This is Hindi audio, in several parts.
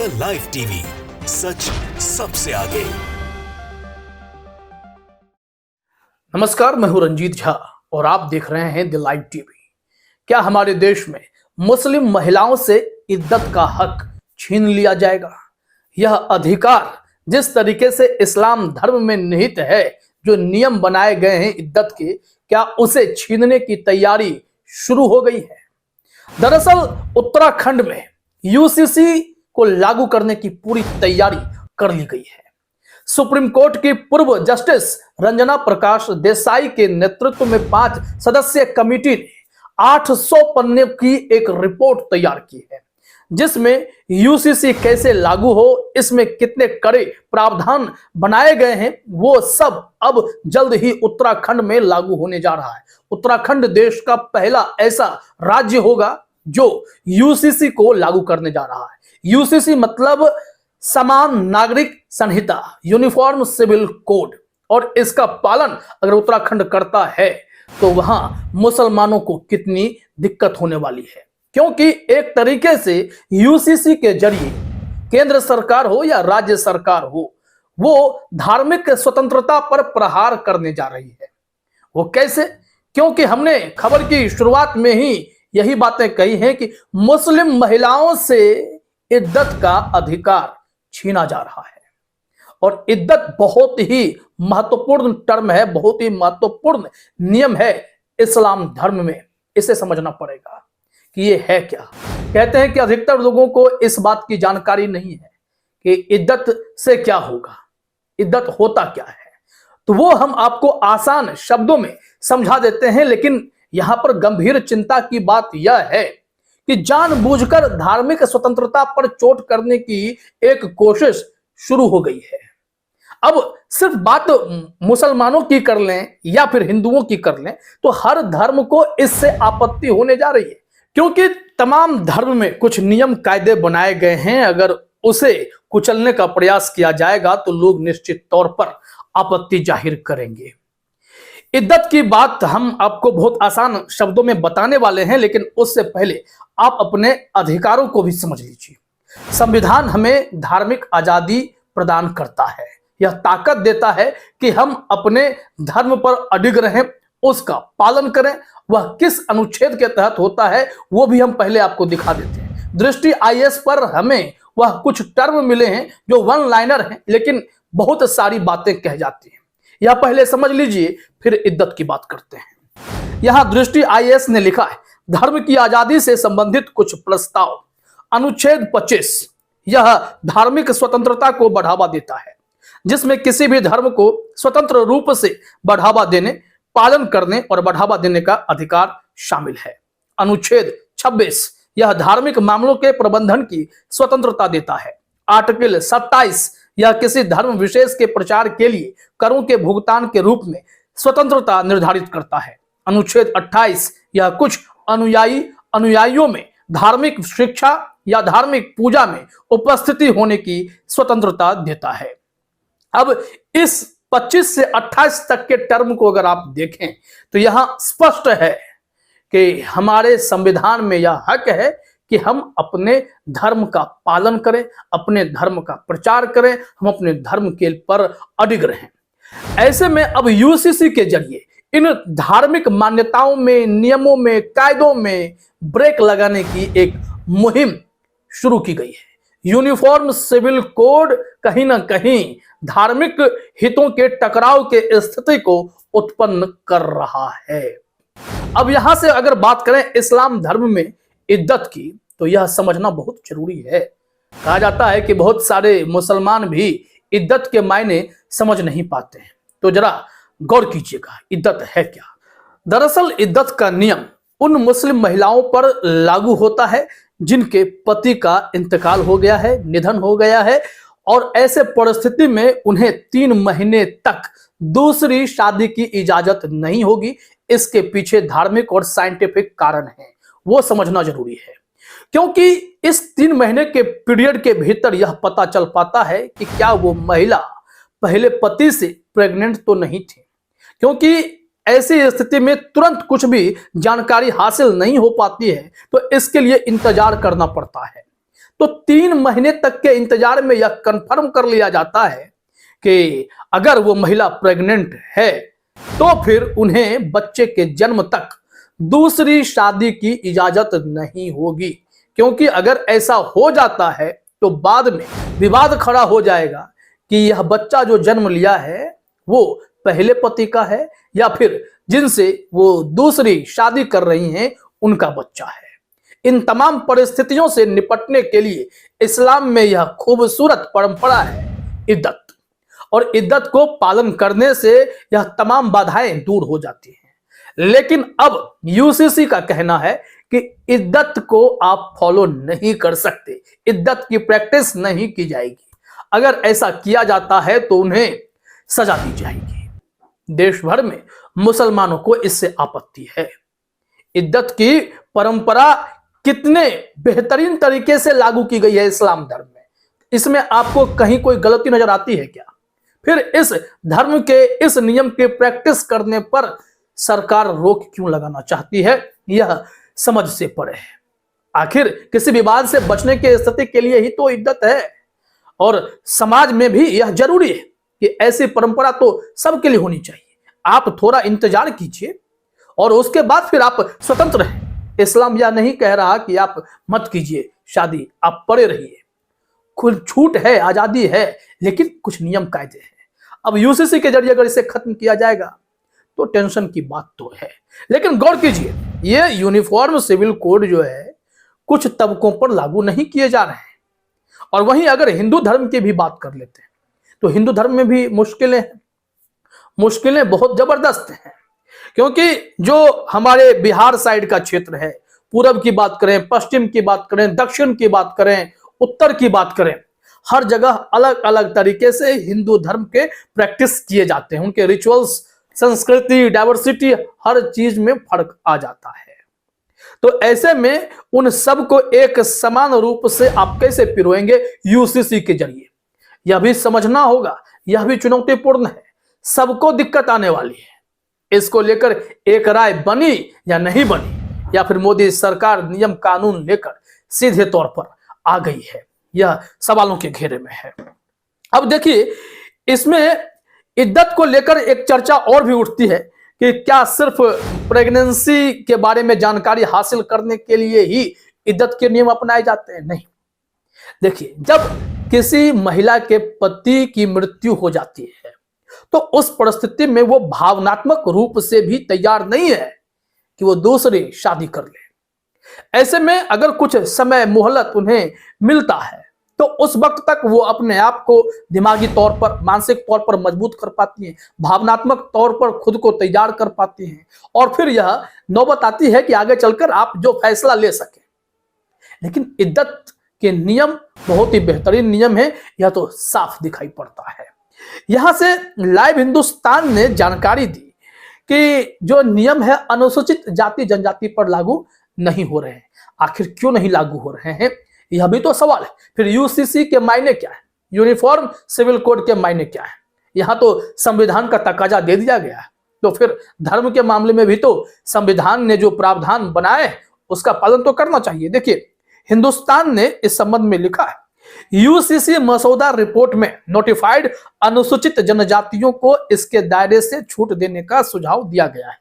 द लाइव टीवी, सच सबसे आगे। नमस्कार, मैं हूं रंजीत झा और आप देख रहे हैं द लाइव टीवी। क्या हमारे देश में मुस्लिम महिलाओं से इज्जत का हक छीन लिया जाएगा? यह अधिकार जिस तरीके से इस्लाम धर्म में निहित है, जो नियम बनाए गए हैं इज्जत के, क्या उसे छीनने की तैयारी शुरू हो गई है? दरअसल उत्तराखंड में यूसीसी को लागू करने की पूरी तैयारी कर ली गई है। सुप्रीम कोर्ट की पूर्व जस्टिस रंजना प्रकाश देसाई के नेतृत्व में 5 सदस्यीय कमेटी ने 800 पन्ने की एक रिपोर्ट तैयार की है, जिसमें यूसीसी कैसे लागू हो, इसमें कितने कड़े प्रावधान बनाए गए हैं, वो सब अब जल्द ही उत्तराखंड में लागू होने जा रहा है। उत्तराखंड देश का पहला ऐसा राज्य होगा जो यूसीसी को लागू करने जा रहा है। यूसीसी मतलब समान नागरिक संहिता, यूनिफॉर्म सिविल कोड, और इसका पालन अगर उत्तराखंड करता है तो वहां मुसलमानों को कितनी दिक्कत होने वाली है, क्योंकि एक तरीके से यूसीसी के जरिए केंद्र सरकार हो या राज्य सरकार हो, वो धार्मिक स्वतंत्रता पर प्रहार करने जा रही है। वो कैसे? क्योंकि हमने खबर की शुरुआत में ही यही बातें कही हैं कि मुस्लिम महिलाओं से इज्जत का अधिकार छीना जा रहा है। और इज्जत बहुत ही महत्वपूर्ण टर्म है, बहुत ही महत्वपूर्ण नियम है इस्लाम धर्म में। इसे समझना पड़ेगा कि ये है क्या। कहते हैं कि अधिकतर लोगों को इस बात की जानकारी नहीं है कि इज्जत से क्या होगा, इज्जत होता क्या है। तो वो हम आपको आसान शब्दों में समझा देते हैं, लेकिन यहां पर गंभीर चिंता की बात यह है कि जानबूझकर धार्मिक स्वतंत्रता पर चोट करने की एक कोशिश शुरू हो गई है। अब सिर्फ बात मुसलमानों की कर लें या फिर हिंदुओं की कर लें तो हर धर्म को इससे आपत्ति होने जा रही है, क्योंकि तमाम धर्म में कुछ नियम कायदे बनाए गए हैं। अगर उसे कुचलने का प्रयास किया जाएगा तो लोग निश्चित तौर पर आपत्ति जाहिर करेंगे। इज्जत की बात हम आपको बहुत आसान शब्दों में बताने वाले हैं, लेकिन उससे पहले आप अपने अधिकारों को भी समझ लीजिए। संविधान हमें धार्मिक आजादी प्रदान करता है, यह ताकत देता है कि हम अपने धर्म पर अडिग रहें, उसका पालन करें। वह किस अनुच्छेद के तहत होता है वो भी हम पहले आपको दिखा देते हैं। दृष्टि आईएएस पर हमें वह कुछ टर्म मिले हैं जो वन लाइनर हैं, लेकिन बहुत सारी बातें कह जाती हैं। यह पहले समझ लीजिए, फिर इज्जत की बात करते हैं। यहां दृष्टि आईएएस ने लिखा है, धर्म की आजादी से संबंधित कुछ प्रस्ताव। अनुच्छेद 25 यह धार्मिक स्वतंत्रता को बढ़ावा देता है, जिसमें किसी भी धर्म को स्वतंत्र रूप से बढ़ावा देने, पालन करने और बढ़ावा देने का अधिकार शामिल है। अनुच्छेद 26 यह धार्मिक मामलों के प्रबंधन की स्वतंत्रता देता है। आर्टिकल 27 यह किसी धर्म विशेष के प्रचार के लिए करों के भुगतान के रूप में स्वतंत्रता निर्धारित करता है। अनुच्छेद 28 यह कुछ अनुयायियों में धार्मिक शिक्षा या धार्मिक पूजा में उपस्थिति होने की स्वतंत्रता देता है। अब इस 25 से 28 तक के टर्म को अगर आप देखें तो यहां स्पष्ट है कि हमारे संविधान में यह हक है कि हम अपने धर्म का पालन करें, अपने धर्म का प्रचार करें, हम अपने धर्म के पर अडिग रहें। ऐसे में अब यूसीसी के जरिए इन धार्मिक मान्यताओं में, नियमों में, कायदों में ब्रेक लगाने की एक मुहिम शुरू की गई है। यूनिफॉर्म सिविल कोड कहीं ना कहीं धार्मिक हितों के टकराव के स्थिति को उत्पन्न कर रहा है। अब यहां से अगर बात करें इस्लाम धर्म में इज्जत की, तो यह समझना बहुत जरूरी है। कहा जाता है कि बहुत सारे मुसलमान भी इज्जत के मायने समझ नहीं पाते हैं, तो जरा गौर कीजिएगा, इज्जत है क्या। दरअसल इज्जत का नियम उन मुस्लिम महिलाओं पर लागू होता है जिनके पति का इंतकाल हो गया है, निधन हो गया है, और ऐसे परिस्थिति में उन्हें 3 महीने तक दूसरी शादी की इजाजत नहीं होगी। इसके पीछे धार्मिक और साइंटिफिक कारण है, वो समझना जरूरी है, क्योंकि इस 3 महीने के पीरियड के भीतर यह पता चल पाता है कि क्या वो महिला पहले पति से प्रेग्नेंट तो नहीं थी, क्योंकि ऐसी स्थिति में तुरंत कुछ भी जानकारी हासिल नहीं हो पाती है, तो इसके लिए इंतजार करना पड़ता है। तो 3 महीने तक के इंतजार में यह कंफर्म कर लिया जाता है कि अगर वो महिला प्रेग्नेंट है तो फिर उन्हें बच्चे के जन्म तक दूसरी शादी की इजाजत नहीं होगी, क्योंकि अगर ऐसा हो जाता है तो बाद में विवाद खड़ा हो जाएगा कि यह बच्चा जो जन्म लिया है वो पहले पति का है या फिर जिनसे वो दूसरी शादी कर रही हैं उनका बच्चा है। इन तमाम परिस्थितियों से निपटने के लिए इस्लाम में यह खूबसूरत परंपरा है इद्दत, और इद्दत को पालन करने से यह तमाम बाधाएं दूर हो जाती हैं। लेकिन अब यूसीसी का कहना है कि इद्दत को आप फॉलो नहीं कर सकते, इद्दत की प्रैक्टिस नहीं की जाएगी। अगर ऐसा किया जाता है तो उन्हें सजा दी जाएगी। देश भर में मुसलमानों को इससे आपत्ति है। इद्दत की परंपरा कितने बेहतरीन तरीके से लागू की गई है इस्लाम धर्म में, इसमें आपको कहीं कोई गलती नजर आती है क्या? फिर इस धर्म के इस नियम की प्रैक्टिस करने पर सरकार रोक क्यों लगाना चाहती है, यह समझ से परे है। आखिर किसी विवाद से बचने की स्थिति के लिए ही तो इद्दत है, और समाज में भी यह जरूरी है कि ऐसी परंपरा तो सबके लिए होनी चाहिए। आप थोड़ा इंतजार कीजिए और उसके बाद फिर आप स्वतंत्र हैं। इस्लाम यह नहीं कह रहा कि आप मत कीजिए शादी, आप पड़े रहिए। खुद छूट है, आजादी है, लेकिन कुछ नियम कायदे हैं। अब यूसीसी के जरिए अगर इसे खत्म किया जाएगा तो टेंशन की बात तो है। लेकिन गौर कीजिए, ये यूनिफॉर्म सिविल कोड जो है कुछ तबकों पर लागू नहीं किए जा रहे हैं। और वहीं अगर हिंदू धर्म की भी बात कर लेते हैं तो हिंदू धर्म में भी मुश्किलें हैं, मुश्किलें बहुत जबरदस्त हैं। क्योंकि जो हमारे बिहार साइड का क्षेत्र है, पूरब की बात करें, पश्चिम की बात करें, दक्षिण की बात करें, उत्तर की बात करें, हर जगह अलग अलग तरीके से हिंदू धर्म के प्रैक्टिस किए जाते हैं। उनके रिचुअल्स, संस्कृति, डाइवर्सिटी, हर चीज में फर्क आ जाता है। तो ऐसे में उन सब को एक समान रूप से आप कैसे पिरोएंगे यूसीसी के जरिए, यह भी समझना होगा। यह भी चुनौतीपूर्ण है, सबको दिक्कत आने वाली है। इसको लेकर एक राय बनी या नहीं बनी, या फिर मोदी सरकार नियम कानून लेकर सीधे तौर पर आ गई है, यह सवालों के घेरे में है। अब देखिए, इसमें इद्दत को लेकर एक चर्चा और भी उठती है कि क्या सिर्फ प्रेगनेंसी के बारे में जानकारी हासिल करने के लिए ही इद्दत के नियम अपनाए जाते हैं? नहीं। देखिए, जब किसी महिला के पति की मृत्यु हो जाती है तो उस परिस्थिति में वो भावनात्मक रूप से भी तैयार नहीं है कि वो दूसरी शादी कर ले। ऐसे में अगर कुछ समय मोहलत उन्हें मिलता है तो उस वक्त तक वो अपने आप को दिमागी तौर पर, मानसिक तौर पर मजबूत कर पाती हैं, भावनात्मक तौर पर खुद को तैयार कर पाती हैं, और फिर यह नौबत आती है कि आगे चलकर आप जो फैसला ले सके। लेकिन इद्दत के नियम बहुत ही बेहतरीन नियम है, यह तो साफ दिखाई पड़ता है। यहां से लाइव हिंदुस्तान ने जानकारी दी कि जो नियम है अनुसूचित जाति जनजाति पर लागू नहीं हो रहे हैं। आखिर क्यों नहीं लागू हो रहे हैं, यह भी तो सवाल है। फिर यूसीसी के मायने क्या है, यूनिफॉर्म सिविल कोड के मायने क्या है? यहां तो संविधान का तकाजा दे दिया गया है, तो फिर धर्म के मामले में भी तो संविधान ने जो प्रावधान बनाए उसका पालन तो करना चाहिए। देखिए, हिंदुस्तान ने इस संबंध में लिखा है, यूसीसी मसौदा रिपोर्ट में नोटिफाइड अनुसूचित जनजातियों को इसके दायरे से छूट देने का सुझाव दिया गया है।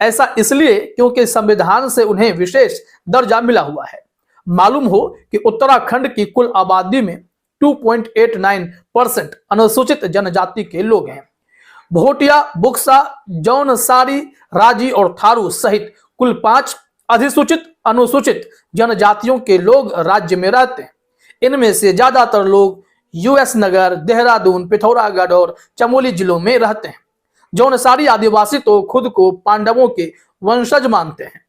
ऐसा इसलिए क्योंकि संविधान से उन्हें विशेष दर्जा मिला हुआ है। मालूम हो कि उत्तराखंड की कुल आबादी में 2.89% अनुसूचित जनजाति के लोग हैं। भोटिया, बुक्सा, जौनसारी, राजी और थारू सहित कुल 5 अधिसूचित अनुसूचित जनजातियों के लोग राज्य में रहते हैं। इनमें से ज्यादातर लोग यूएस नगर, देहरादून, पिथौरागढ़ और चमोली जिलों में रहते हैं। जौनसारी आदिवासी तो खुद को पांडवों के वंशज मानते हैं।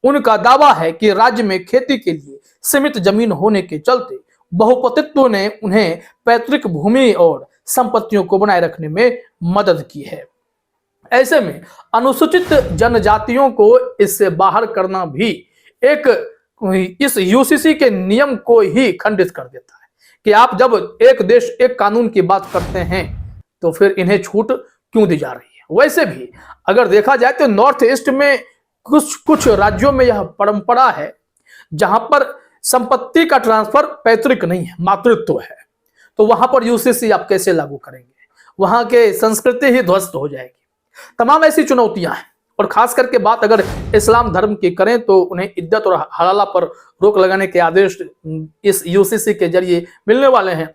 उनका दावा है कि राज्य में खेती के लिए सीमित जमीन होने के चलते बहुपतित्व ने उन्हें पैतृक भूमि और संपत्तियों को बनाए रखने में मदद की है। ऐसे में अनुसूचित जनजातियों को इससे बाहर करना भी इस यूसीसी के नियम को ही खंडित कर देता है कि आप जब एक देश एक कानून की बात करते हैं तो फिर इन्हें छूट क्यों दी जा रही है। वैसे भी अगर देखा जाए तो नॉर्थ ईस्ट में कुछ राज्यों में यह परंपरा है जहां पर संपत्ति का ट्रांसफर पैतृक नहीं है, मातृत्व है, तो वहां पर यूसीसी आप कैसे लागू करेंगे? वहां के संस्कृति ही ध्वस्त हो जाएगी। तमाम ऐसी चुनौतियां हैं। और खास करके बात अगर इस्लाम धर्म की करें तो उन्हें इद्दत और हलाला पर रोक लगाने के आदेश इस यूसीसी के जरिए मिलने वाले हैं।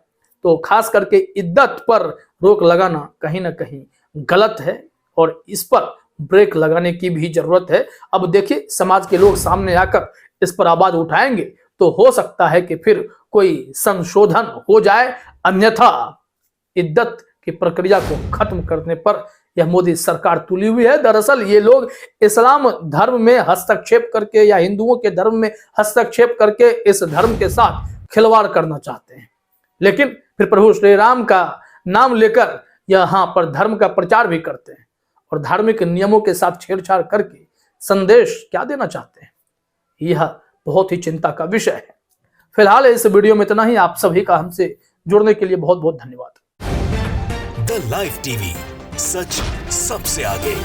तो खास करके इद्दत पर रोक लगाना कहीं ना कहीं गलत है और इस पर ब्रेक लगाने की भी जरूरत है। अब देखिए, समाज के लोग सामने आकर इस पर आवाज उठाएंगे तो हो सकता है कि फिर कोई संशोधन हो जाए, अन्यथा इद्दत की प्रक्रिया को खत्म करने पर यह मोदी सरकार तुली हुई है। दरअसल ये लोग इस्लाम धर्म में हस्तक्षेप करके या हिंदुओं के धर्म में हस्तक्षेप करके इस धर्म के साथ खिलवाड़ करना चाहते हैं, लेकिन फिर प्रभु श्री राम का नाम लेकर यहाँ पर धर्म का प्रचार भी करते हैं और धार्मिक नियमों के साथ छेड़छाड़ करके संदेश क्या देना चाहते हैं, यह बहुत ही चिंता का विषय है। फिलहाल इस वीडियो में इतना ही। आप सभी का हमसे जुड़ने के लिए बहुत बहुत धन्यवाद। द लाइव टीवी, सच सबसे आगे।